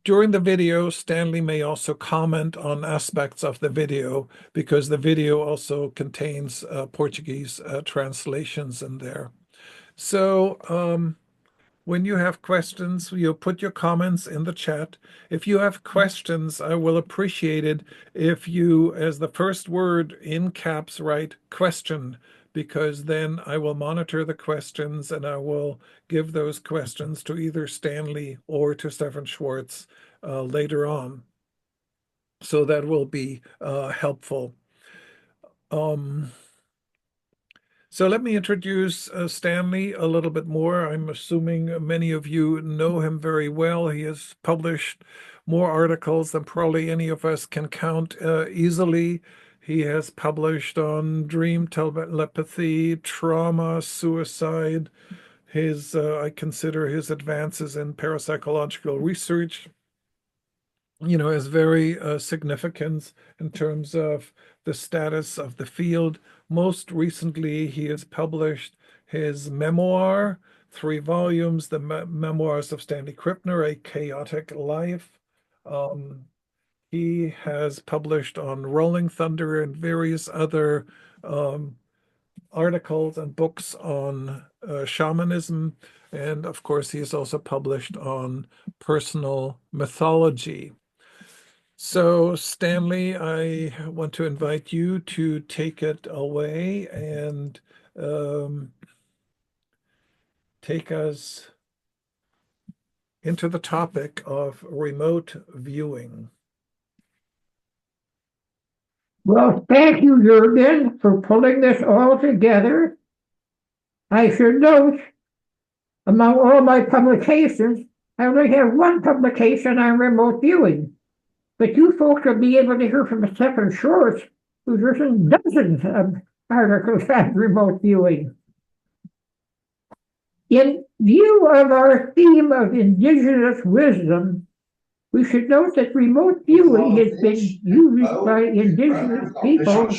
during the video, Stanley may also comment on aspects of the video because the video also contains Portuguese translations in there. So when you have questions, you put your comments in the chat. If you have questions, I will appreciate it if you, as the first word in caps, write question, because then I will monitor the questions and I will give those questions to either Stanley or to Stephan Schwartz later on. So that will be helpful. So let me introduce Stanley a little bit more. I'm assuming many of you know him very well. He has published more articles than probably any of us can count easily. He has published on dream telepathy, trauma, suicide. I consider his advances in parapsychological research, is very significant in terms of the status of the field. Most recently, he has published his memoir, 3 volumes, the Memoirs of Stanley Krippner, A Chaotic Life. He has published on Rolling Thunder and various other articles and books on shamanism. And of course, he has also published on personal mythology. So, Stanley, I want to invite you to take it away and take us into the topic of remote viewing. Well, thank you, Jürgen, for pulling this all together. I should note, among all my publications, I only have 1 publication on remote viewing. But you folks will be able to hear from Stephan Schwartz, who's written dozens of articles on remote viewing. In view of our theme of indigenous wisdom, we should note that remote viewing has been used by indigenous people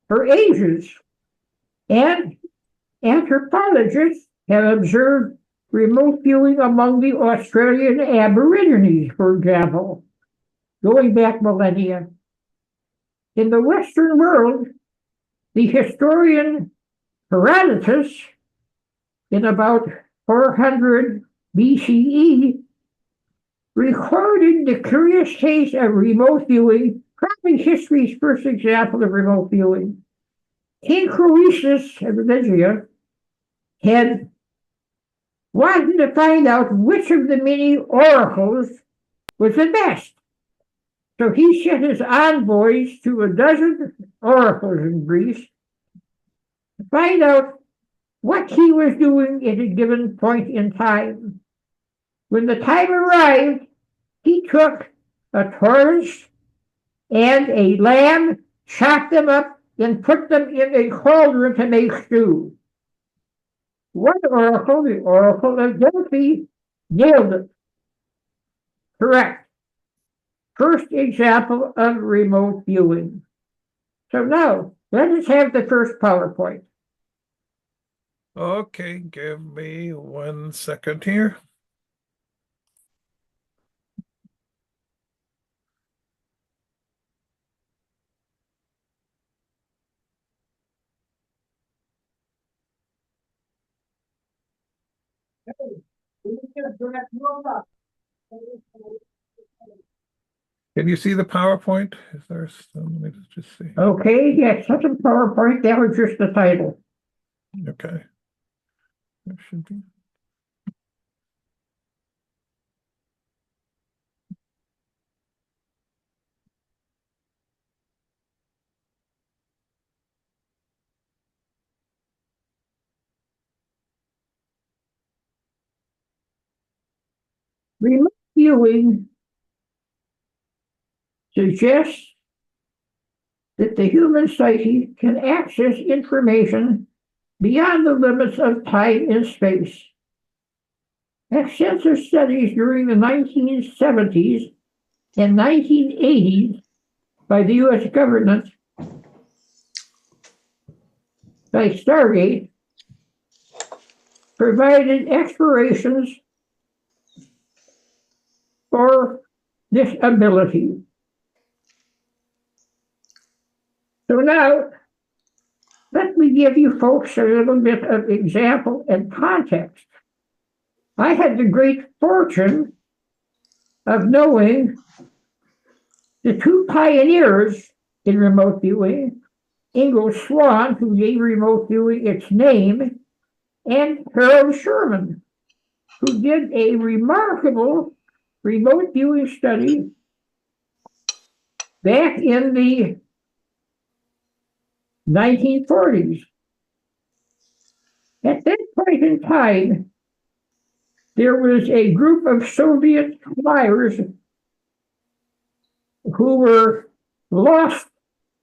for ages, and anthropologists have observed remote viewing among the Australian Aborigines, for example, going back millennia. In the Western world, the historian Herodotus, in about 400 BCE, recorded the curious case of remote viewing, probably history's first example of remote viewing. King Croesus of Lydia had wanted to find out which of the many oracles was the best. So he sent his envoys to a dozen oracles in Greece to find out what he was doing at a given point in time. When the time arrived, he took a tortoise and a lamb, chopped them up, and put them in a cauldron to make stew. One oracle, the Oracle of Delphi, nailed it. Correct. First example of remote viewing. So now, let us have the first PowerPoint. Okay, give me 1 second here. Can you see the PowerPoint? Is there some? Let me just see. Okay, yes, that's a PowerPoint. That was just the title. Okay. There should be. Remote viewing suggests that the human psyche can access information beyond the limits of time and space. Extensive studies during the 1970s and 1980s by the U.S. government, by Stargate, provided explorations for this ability. So now, let me give you folks a little bit of example and context. I had the great fortune of knowing the two pioneers in remote viewing, Ingo Swann, who gave remote viewing its name, and Harold Sherman, who did a remarkable remote viewing study back in the 1940s. At that point in time, there was a group of Soviet flyers who were lost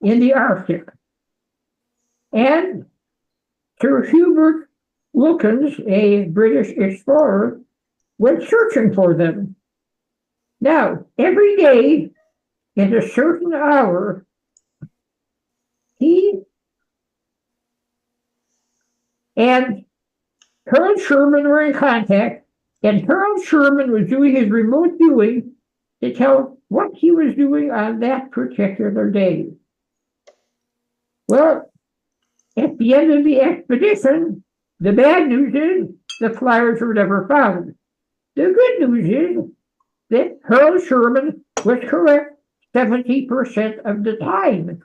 in the Arctic. And Sir Hubert Wilkins, a British explorer, went searching for them. Now, every day at a certain hour, he and Harold Sherman were in contact, and Harold Sherman was doing his remote viewing to tell what he was doing on that particular day. Well, at the end of the expedition, the bad news is the flyers were never found. The good news is that Harold Sherman was correct 70% of the time,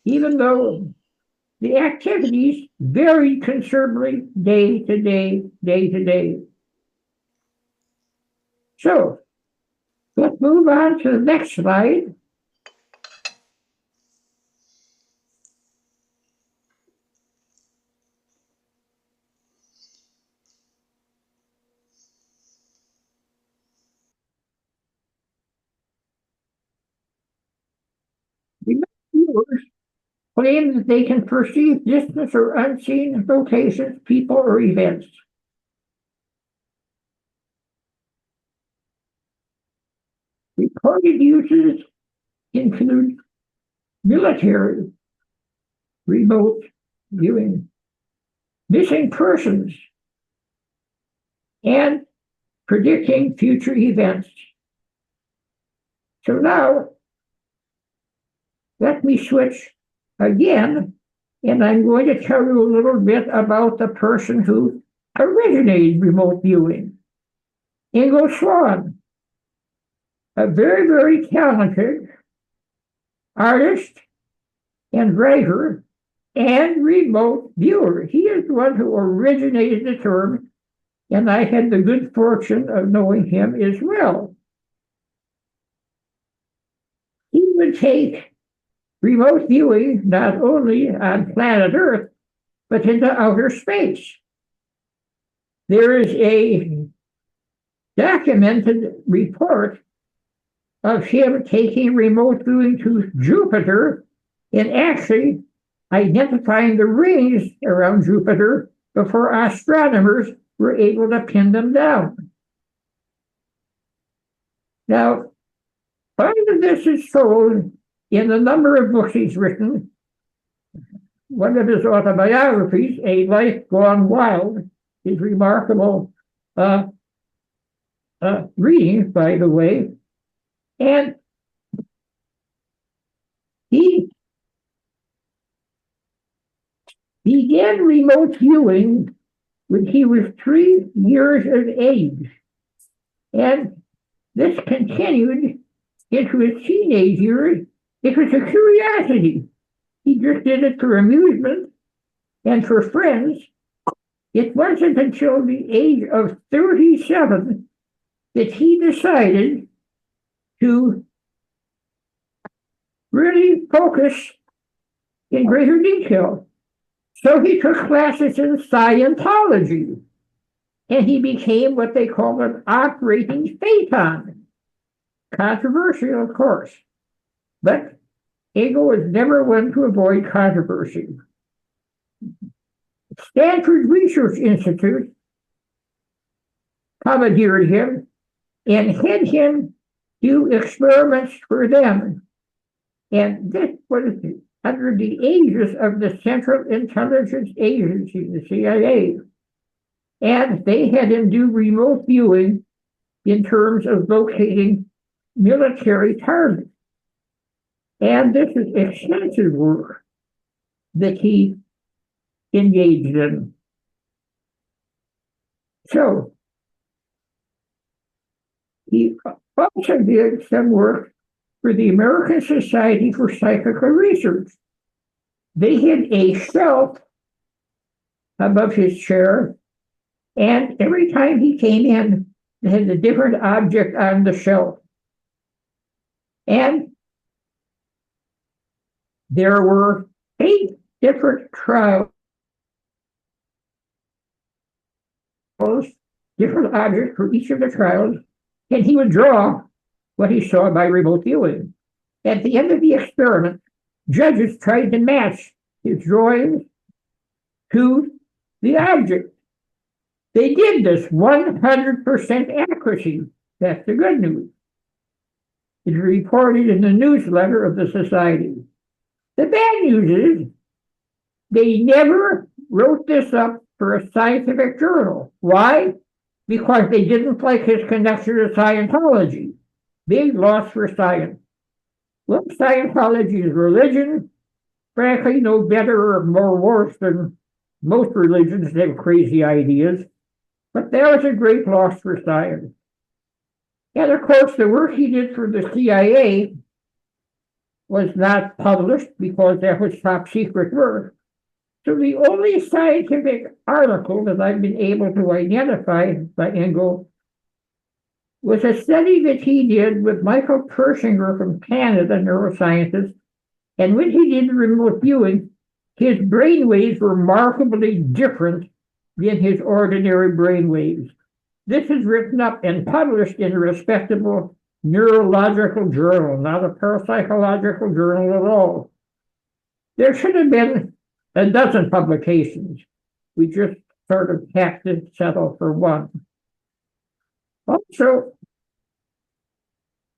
even though the activities varied considerably day to day, day to day. So, let's move on to the next slide. Viewers claim that they can perceive distant or unseen locations, people, or events. Reported uses include military, remote viewing, missing persons, and predicting future events. So now, let me switch again, and I'm going to tell you a little bit about the person who originated remote viewing. Ingo Swann, a very, very talented artist and writer and remote viewer. He is the one who originated the term, and I had the good fortune of knowing him as well. He would take remote viewing not only on planet Earth, but into outer space. There is a documented report of him taking remote viewing to Jupiter and actually identifying the rings around Jupiter before astronomers were able to pin them down. Now, part of this is told in the number of books he's written. One of his autobiographies, A Life Gone Wild, is remarkable reading, by the way. And he began remote viewing when he was 3 years of age. And this continued into his teenage years. It was a curiosity. He just did it for amusement and for friends. It wasn't until the age of 37 that he decided to really focus in greater detail. So he took classes in Scientology, and he became what they call an operating phaeton. Controversial, of course, but Ingo was never one to avoid controversy. Stanford Research Institute commandeered him and had him do experiments for them. And this was under the aegis of the Central Intelligence Agency, the CIA. And they had him do remote viewing in terms of locating military targets. And this is extensive work that he engaged in. So he also did some work for the American Society for Psychical Research. They had a shelf above his chair, and every time he came in, they had a different object on the shelf. And there were 8 different trials, different objects for each of the trials, and he would draw what he saw by remote viewing. At the end of the experiment, judges tried to match his drawings to the object. They did this 100% accuracy. That's the good news. It's reported in the newsletter of the society. The bad news is they never wrote this up for a scientific journal. Why? Because they didn't like his connection to Scientology. Big loss for science. Well, Scientology is religion, frankly, no better or more worse than most religions that have crazy ideas. But that was a great loss for science. And of course, the work he did for the CIA was not published because that was top secret work. So the only scientific article that I've been able to identify by Engel was a study that he did with Michael Pershinger from Canada, neuroscientist. And when he did remote viewing, his brain waves were remarkably different than his ordinary brain waves. This is written up and published in a respectable neurological journal, not a parapsychological journal at all. There should have been a dozen publications. We just sort of have to settle for one. Also,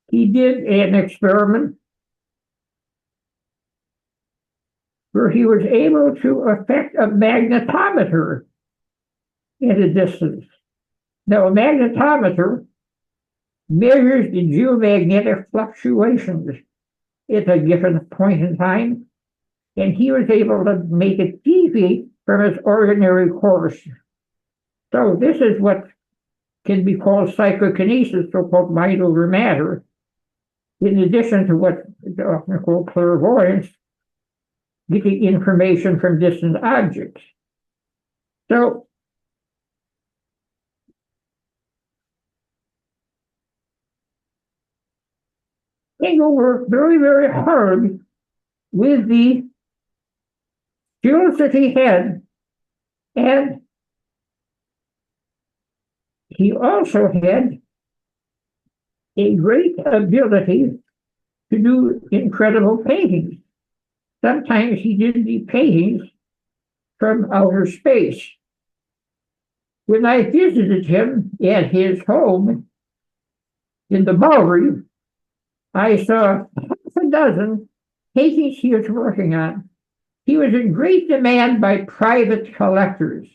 he did an experiment where he was able to affect a magnetometer at a distance. Now, a magnetometer measures the geomagnetic fluctuations at a given point in time, and he was able to make it deviate from its ordinary course. So this is what can be called psychokinesis, so-called mind over matter, in addition to what is often called clairvoyance, getting information from distant objects. So Engel worked very, very hard with the skills that he had, and he also had a great ability to do incredible paintings. Sometimes he did the paintings from outer space. When I visited him at his home in the Bowery, I saw half a dozen paintings he was working on. He was in great demand by private collectors,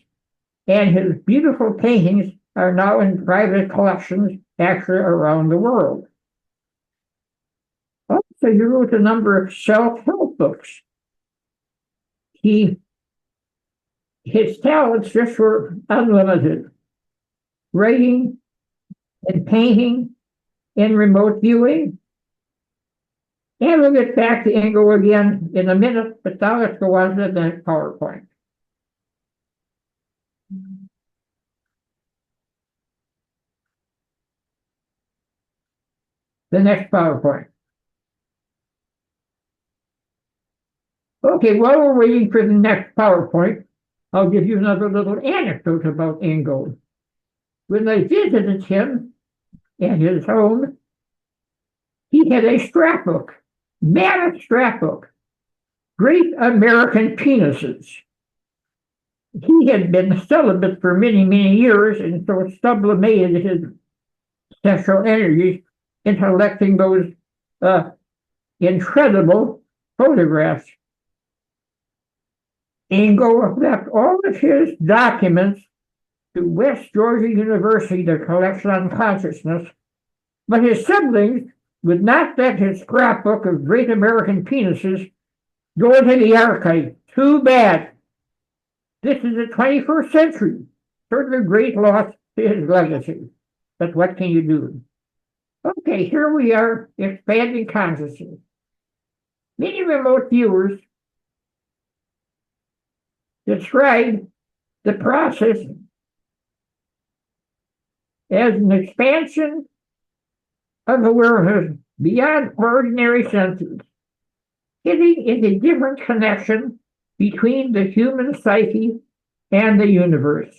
and his beautiful paintings are now in private collections actually around the world. Also, he wrote a number of self-help books. His talents just were unlimited. Writing and painting and remote viewing. And we'll get back to Engel again in a minute, but now let's go on to the next PowerPoint. The next PowerPoint. Okay, while we're waiting for the next PowerPoint, I'll give you another little anecdote about Engel. When I visited him at his home, he had a scrapbook, mammoth scrapbook, Great American Penises. He had been celibate for many, many years, and so sublimated his sexual energies into collecting those incredible photographs. Engel left all of his documents to West Georgia University to collect on consciousness, but his siblings would not let his scrapbook of great American penises go into the archive. Too bad. This is the 21st century. Sort of a great loss to his legacy. But what can you do? Okay, here we are expanding consciousness. Many remote viewers describe the process as an expansion of awareness beyond ordinary senses, hitting into different connection between the human psyche and the universe.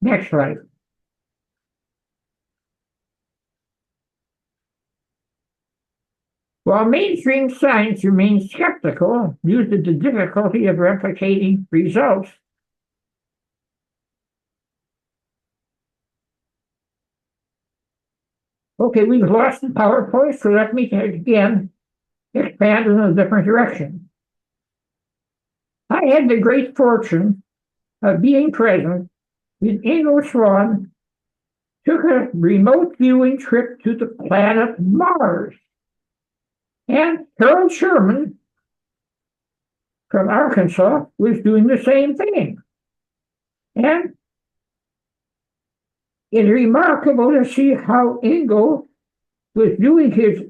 Next slide. While mainstream science remains skeptical due to the difficulty of replicating results, okay, we've lost the PowerPoint, so let me again expand in a different direction. I had the great fortune of being present when Ingo Swann took a remote viewing trip to the planet Mars. And Harold Sherman from Arkansas was doing the same thing. And it's remarkable to see how Ingo was doing his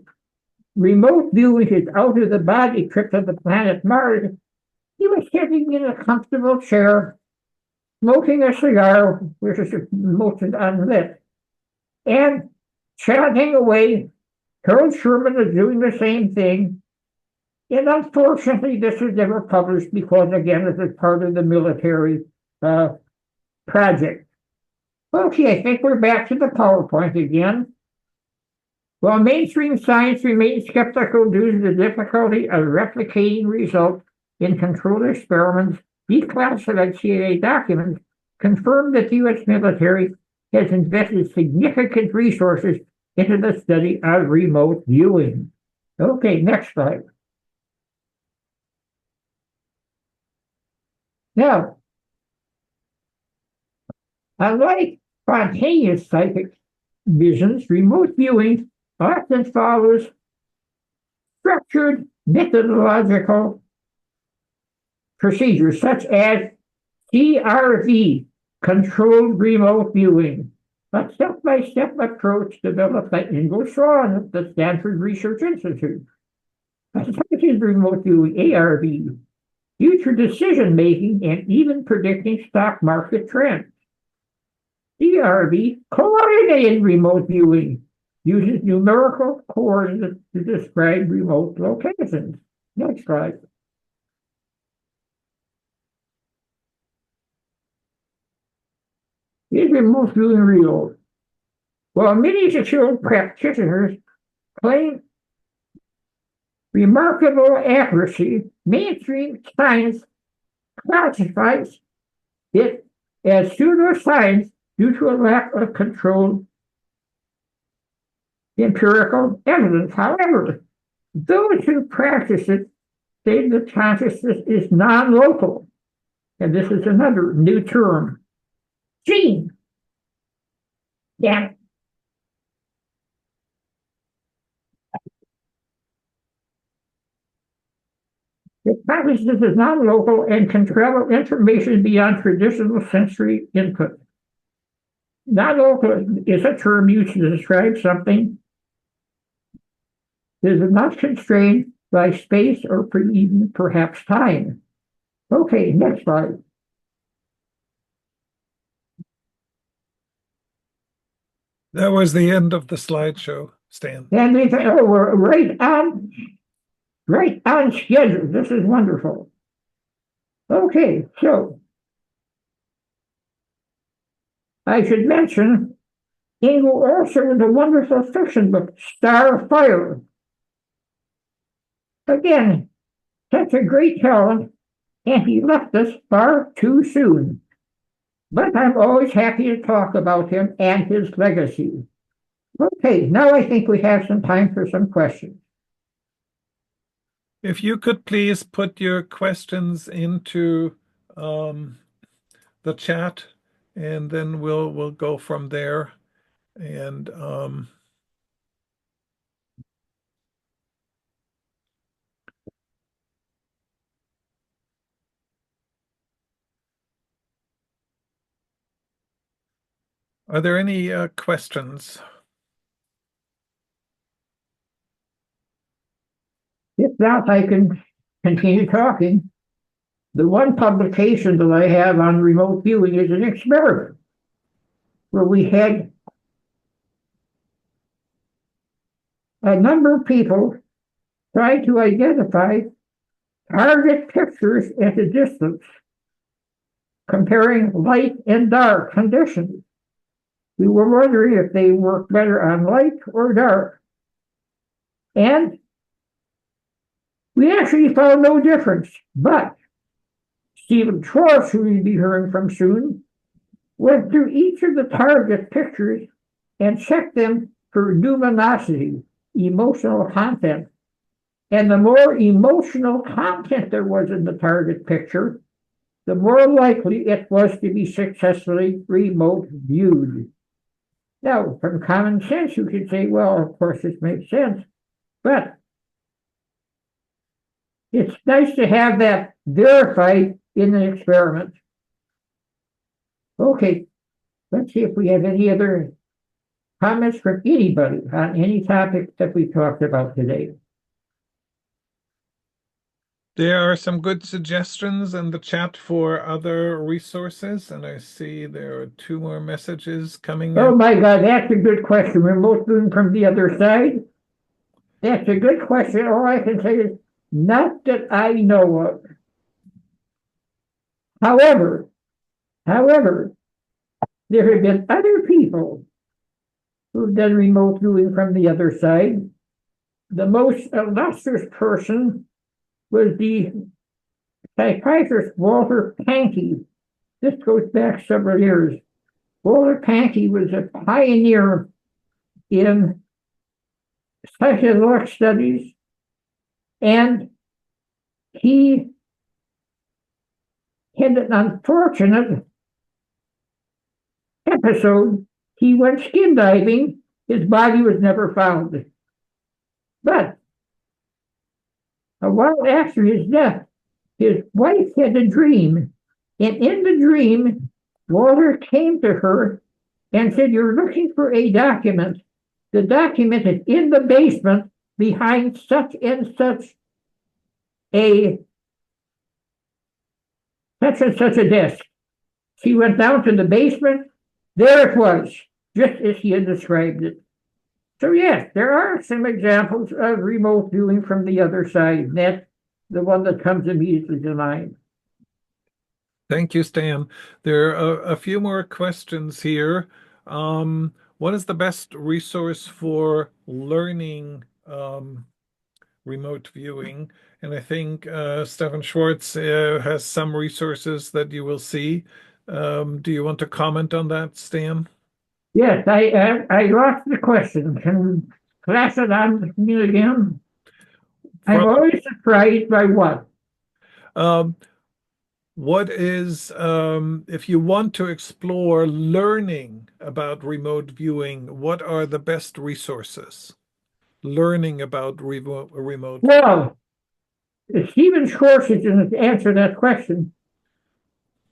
remote viewing, his out of the body trip to the planet Mars. He was sitting in a comfortable chair, smoking a cigar, which is mostly unlit, and chatting away. Harold Sherman is doing the same thing. And unfortunately, this was never published because, again, this is part of the military project. Okay, I think we're back to the PowerPoint again. While mainstream science remains skeptical due to the difficulty of replicating results in controlled experiments, declassified CIA documents confirm that the U.S. military has invested significant resources into the study of remote viewing. Okay, next slide. Now, unlike spontaneous psychic visions, remote viewing often follows structured methodological procedures such as CRV, controlled remote viewing, a step-by-step approach developed by Ingo Swann at the Stanford Research Institute. Associated remote viewing, ARV, future decision-making and even predicting stock market trends. CRV, coordinated remote viewing, uses numerical coordinates to describe remote locations. Next slide. Is remote viewing real? Well, many skilled practitioners claim remarkable accuracy. Mainstream science classifies it as pseudoscience due to a lack of controlled empirical evidence. However, those who practice it say that consciousness is non-local, and this is another new term. Gene. Yeah. The consciousness is non-local and can travel information beyond traditional sensory input. Non-local is a term used to describe something that is not constrained by space or even perhaps time. Okay, next slide. That was the end of the slideshow, Stan. And we think, oh, we're right on schedule. This is wonderful. Okay, so I should mention Ingo also wrote a wonderful fiction book, Starfire. Again, such a great talent, and he left us far too soon. But I'm always happy to talk about him and his legacy. Okay, now I think we have some time for some questions. If you could please put your questions into the chat and then we'll go from there. And are there any questions? If not, I can continue talking. The one publication that I have on remote viewing is an experiment where we had a number of people try to identify target pictures at a distance, comparing light and dark conditions. We were wondering if they work better on light or dark. And we actually found no difference. But Stephan Schwartz, who you'll be hearing from soon, went through each of the target pictures and checked them for luminosity, emotional content. And the more emotional content there was in the target picture, the more likely it was to be successfully remote viewed. Now, from common sense, you could say, well, of course, this makes sense, but it's nice to have that verified in an experiment. Okay, let's see if we have any other comments from anybody on any topic that we talked about today. There are some good suggestions in the chat for other resources, and I see there are two more messages coming Oh in. my God, that's a good question. Remote viewing from the other side? That's a good question. All I can say is, not that I know of. However, there have been other people who've done remote viewing from the other side. The most illustrious person was the psychiatrist Walter Pankey. This goes back several years. Walter Pankey was a pioneer in psychedelic studies, and he had an unfortunate episode. He went skin diving. His body was never found. But a while after his death, his wife had a dream. And in the dream, Walter came to her and said, "You're looking for a document. The document is in the basement behind such and such a desk." She went down to the basement. There it was, just as he had described it. So yes, there are some examples of remote viewing from the other side. That's the one that comes immediately to mind. Thank you, Stan. There are a few more questions here. What is the best resource for learning remote viewing? And I think Stephan Schwartz has some resources that you will see. Do you want to comment on that, Stan? Yes, I lost the question. Can you flash it on me again? I'm always surprised by what? What is, if you want to explore learning about remote viewing, what are the best resources? Learning about remote. Well, Stephan Schwartz didn't answer that question,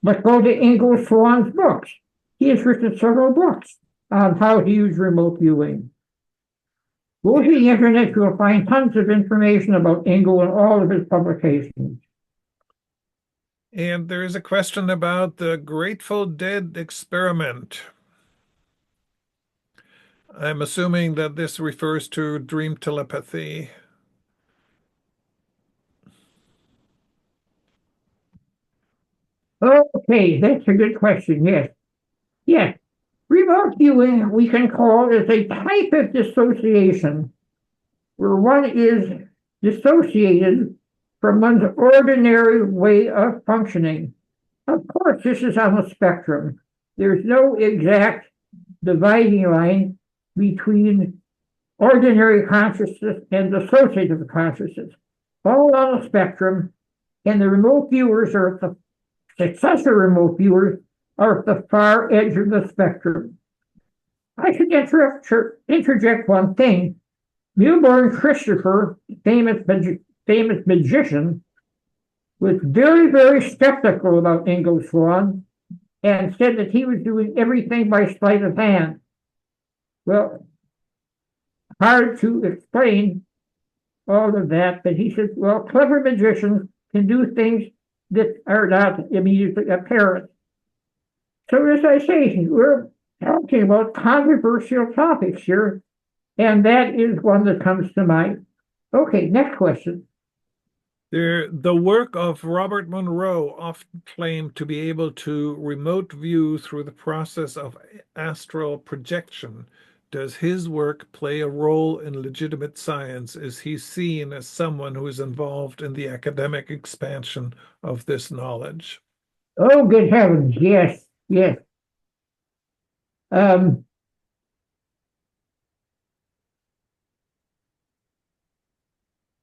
but go to Ingo Swan's books. He has written several books on how to use remote viewing. Go to the internet, you'll find tons of information about Ingo and all of his publications. And there is a question about the Grateful Dead experiment. I'm assuming that this refers to dream telepathy. Okay, that's a good question. Yes. Yes. Remote viewing, we can call as a type of dissociation where one is dissociated from one's ordinary way of functioning. Of course, this is on a spectrum. There's no exact dividing line between ordinary consciousness and dissociative consciousness. All on a spectrum, and the remote viewers, or the successor remote viewers, are at the far edge of the spectrum. I should interject one thing. Newborn Christopher, famous magician, was very, very skeptical about Ingo Swann and said that he was doing everything by sleight of hand. Well, hard to explain all of that, but he said, well, clever magicians can do things that are not immediately apparent. So as I say, we're talking about controversial topics here, and that is one that comes to mind. Okay, next question. The work of Robert Monroe often claimed to be able to remote view through the process of astral projection. Does his work play a role in legitimate science? Is he seen as someone who is involved in the academic expansion of this knowledge? Oh, good heavens, yes, yes.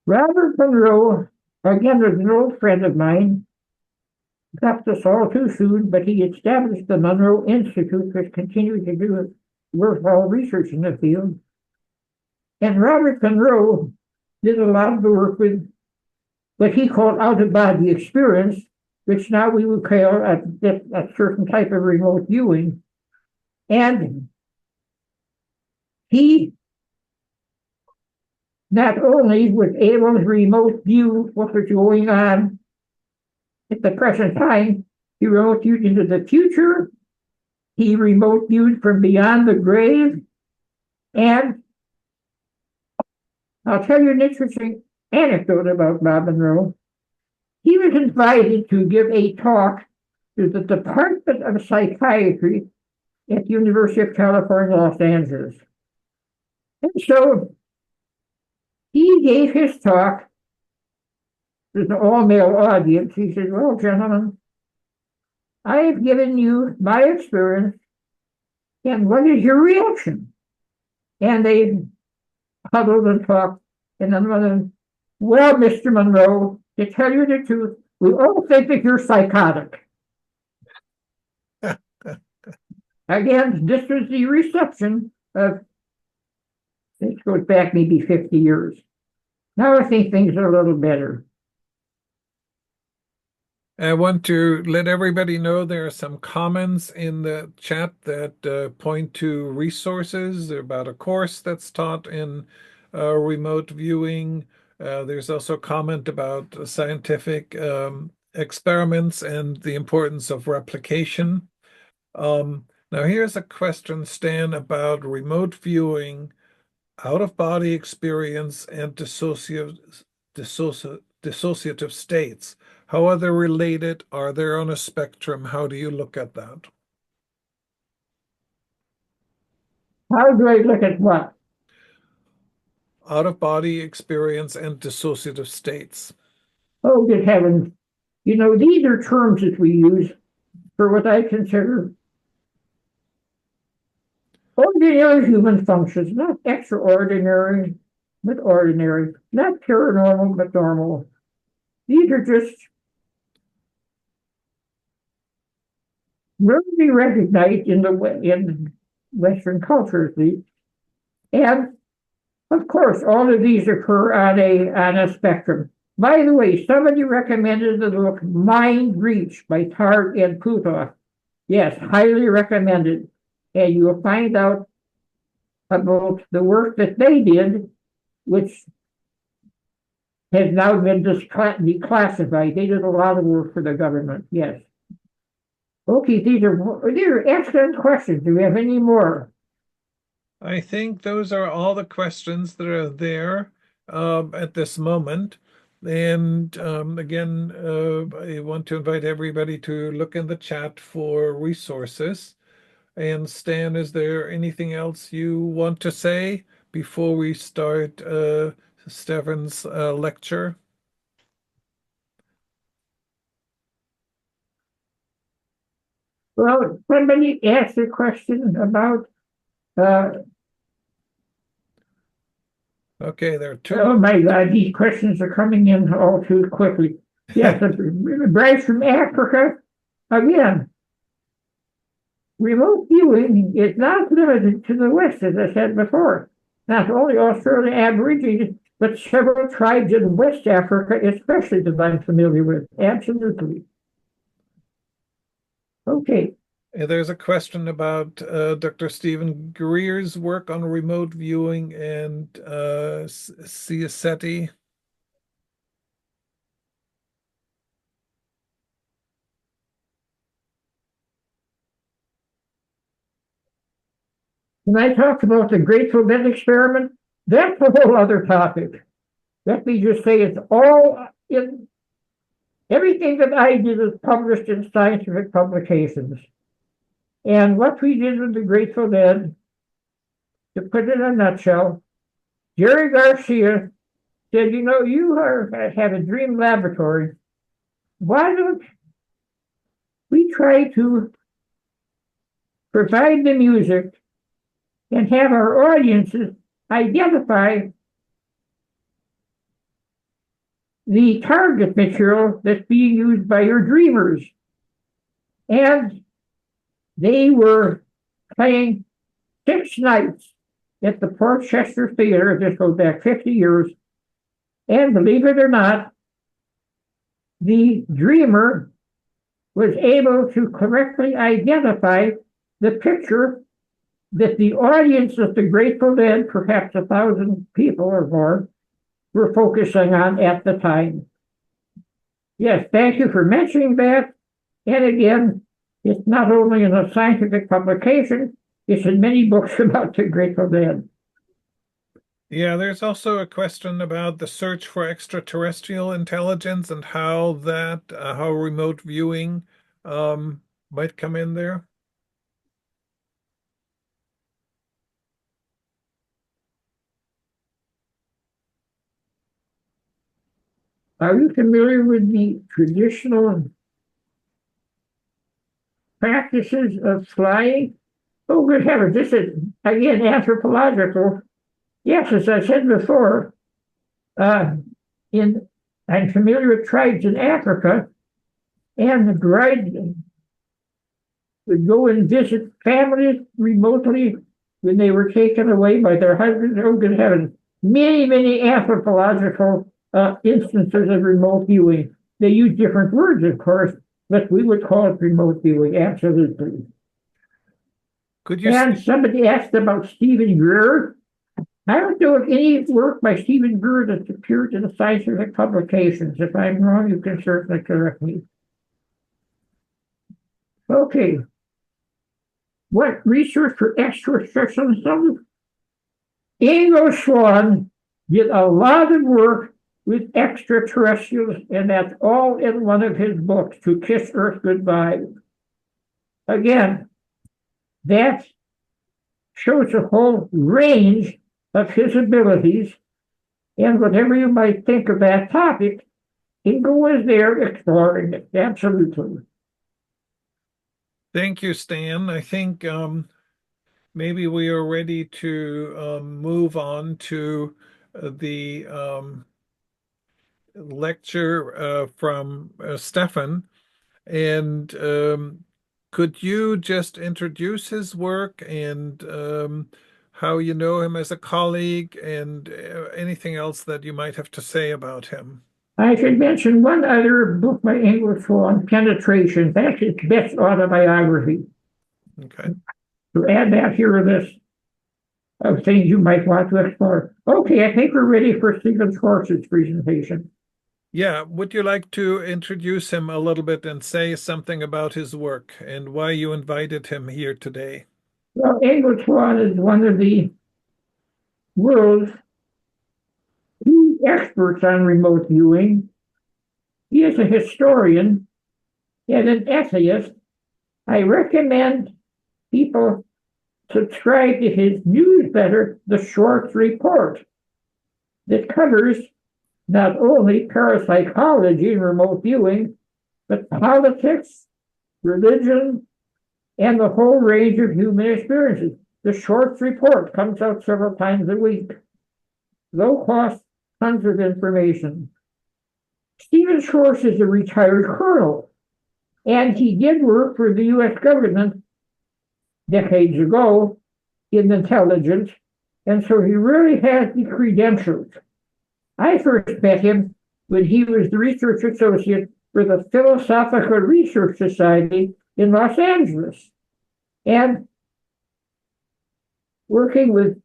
Robert Monroe, again, was an old friend of mine, left us all too soon, but he established the Monroe Institute, which continued to do worthwhile research in the field. And Robert Monroe did a lot of the work with what he called out-of-body experience, which now we would call a certain type of remote viewing. And he not only was able to remote view what was going on at the present time, he remote viewed into the future, he remote viewed from beyond the grave, and I'll tell you an interesting anecdote about Bob Monroe. He was invited to give a talk to the Department of Psychiatry at the University of California, Los Angeles. And so he gave his talk to an all-male audience. He said, well, gentlemen, I have given you my experience, and what is your reaction? And they huddled and talked, and then one of them, well, Mr. Monroe, to tell you the truth, we all think that you're psychotic. Again, this was the reception of, this goes back maybe 50 years. Now I think things are a little better. I want to let everybody know there are some comments in the chat that point to resources about a course that's taught in remote viewing. There's also a comment about scientific experiments and the importance of replication. Now, here's a question, Stan, about remote viewing, out-of-body experience, and dissociative states. How are they related? Are they on a spectrum? How do you look at that? How do I look at what? Out-of-body experience and dissociative states. Oh, good heavens. You know, these are terms that we use for what I consider ordinary human functions, not extraordinary, but ordinary, not paranormal, but normal. These are just rarely recognized in Western culture, at least. And of course, all of these occur on a spectrum. By the way, somebody recommended the book Mind Reach by Tard and Putoff. Yes, highly recommended. And you will find out about the work that they did, which has now been declassified. They did a lot of work for the government, yes. Okay, these are excellent questions. Do we have any more? I think those are all the questions that are there at this moment. And again, I want to invite everybody to look in the chat for resources. And Stan, is there anything else you want to say before we start Stephan's lecture? Well, somebody asked a question about okay, there are two. Oh my God, these questions are coming in all too quickly. Yes, Bryce from Africa, again, remote viewing is not limited to the West, as I said before. Not only Australian Aborigines, but several tribes in West Africa, especially that I'm familiar with. Absolutely. Okay. There's a question about Dr. Stephen Greer's work on remote viewing and SETI. When I talked about the Grateful Dead experiment, that's a whole other topic. Let me just say it's all in everything that I did is published in scientific publications. And what we did with the Grateful Dead, to put it in a nutshell, Jerry Garcia said, you have a dream laboratory. Why don't we try to provide the music and have our audiences identify the target material that's being used by your dreamers. And they were playing 6 nights at the Portchester Theater. This goes back 50 years. And believe it or not, the dreamer was able to correctly identify the picture that the audience of the Grateful Dead, perhaps 1,000 people or more, were focusing on at the time. Yes, thank you for mentioning that. And again, it's not only in a scientific publication, it's in many books about the Grateful Dead. Yeah, there's also a question about the search for extraterrestrial intelligence and how how remote viewing might come in there. Are you familiar with the traditional practices of flying? Oh, good heavens, this is, again, anthropological. Yes, as I said before, I'm familiar with tribes in Africa, and the brides would go and visit families remotely when they were taken away by their husbands. Oh, good heavens. Many, many anthropological instances of remote viewing. They use different words, of course, but we would call it remote viewing, absolutely. And somebody asked about Stephen Greer. I don't know of any work by Stephen Greer that's appeared in the scientific publications. If I'm wrong, you can certainly correct me. Okay. What research for extraterrestrial? Ingo Swann did a lot of work with extraterrestrials, and that's all in one of his books, To Kiss Earth Goodbye. Again, that shows a whole range of his abilities, and whatever you might think of that topic, Ingo was there exploring it, absolutely. Thank you, Stan. I think maybe we are ready to move on to the lecture from Stephan. And could you just introduce his work and how you know him as a colleague and anything else that you might have to say about him? I should mention one other book by Ingo Swann, Penetration. That's his best autobiography. Okay. To add that here a list of things you might want to explore. Okay, I think we're ready for Stephan Schwartz's presentation. Yeah, would you like to introduce him a little bit and say something about his work and why you invited him here today? Well, Ingo Swann is one of the world's key experts on remote viewing. He is a historian and an essayist. I recommend people subscribe to his newsletter, The Schwartz Report, that covers not only parapsychology and remote viewing, but politics, religion, and the whole range of human experiences. The Schwartz Report comes out several times a week. Low cost, tons of information. Stephan Schwartz is a retired colonel, and he did work for the U.S. government decades ago in intelligence, and so he really has the credentials. I first met him when he was the research associate for the Philosophical Research Society in Los Angeles. And working with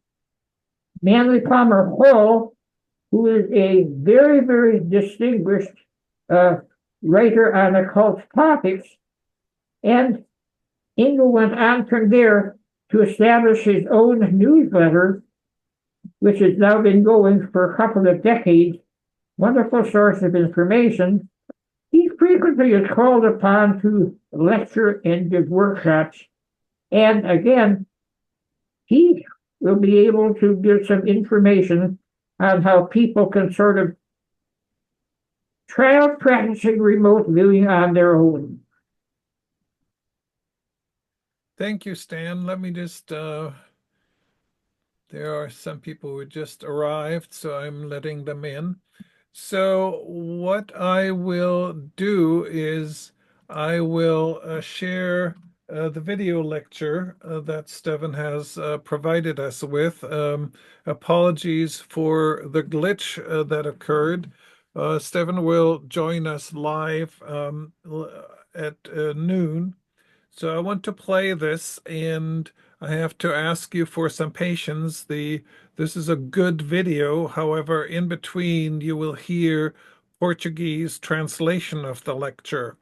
Manly Palmer Hall, who is a very, very distinguished writer on occult topics. And Engel went on from there to establish his own newsletter, which has now been going for a couple of decades. Wonderful source of information. He frequently is called upon to lecture and give workshops. And again, he will be able to give some information on how people can sort of try out practicing remote viewing on their own. Thank you, Stan. Let me just, there are some people who just arrived, so I'm letting them in. So what I will do is I will share the video lecture that Stephan has provided us with. Apologies for the glitch that occurred. Stephan will join us live at noon. So I want to play this, and I have to ask you for some patience. This is a good video. However, in between you will hear Portuguese translation of the lecture.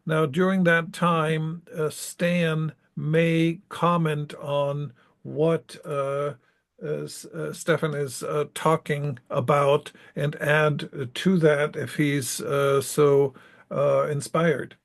Now, during that time, Stan may comment on what Stephan is talking about and add to that if he's so inspired.